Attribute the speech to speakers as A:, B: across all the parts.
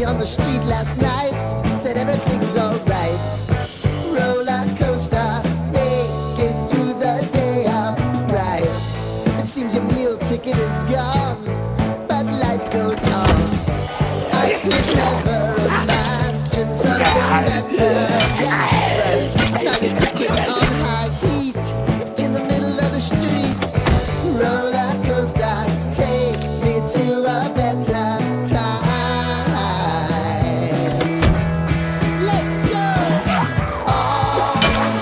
A: me on the street last night, said everything's alright. Roller coaster, make it through the day upright. It seems your meal ticket is gone, but life goes on. I could never imagine something better. That's right. Now you're cooking on high heat in the middle of the street. Roller coaster, take me to a better time. Let's go. Oh,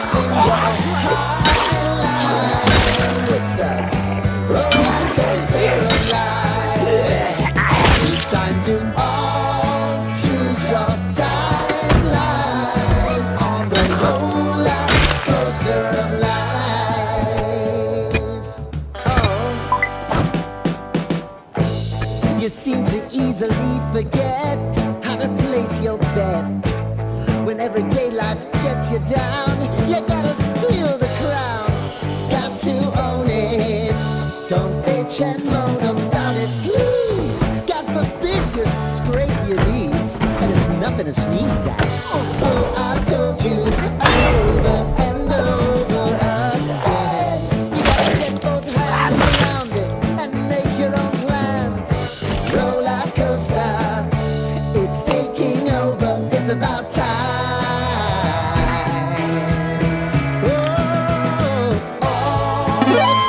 A: sing your highline with the roller coaster of life. It's time to all choose your timeline on the roller coaster of life. Oh, you seem to easily forget how to place your bet. When everyday life gets you down, you gotta steal the crown. Got to own it. Don't bitch and moan about it, please. God forbid you scrape your knees, and it's nothing to sneeze at. Oh, I've told you over and over again. You gotta get both hands around it and make your own plans. Roller coaster, it's taking over. It's about time.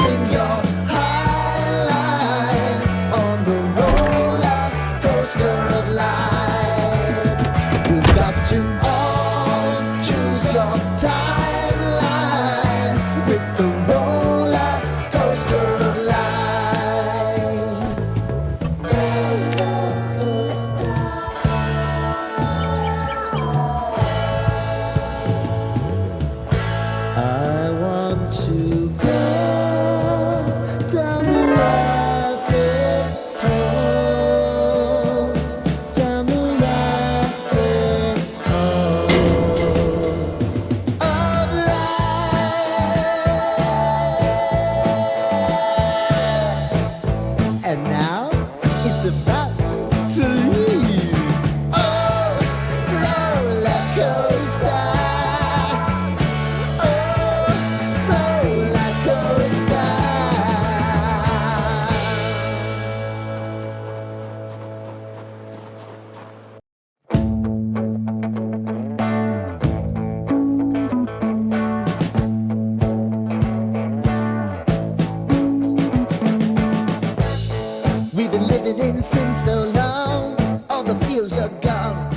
A: Sing your highline on the roller coaster of life. You've got to all choose your timeline with the roller coaster of life. Roller coaster. I want to go down the rabbit hole, down the rabbit hole of life. And now it's about to leave. Oh, roller coaster. We've been living in sin so long, all the feels are gone.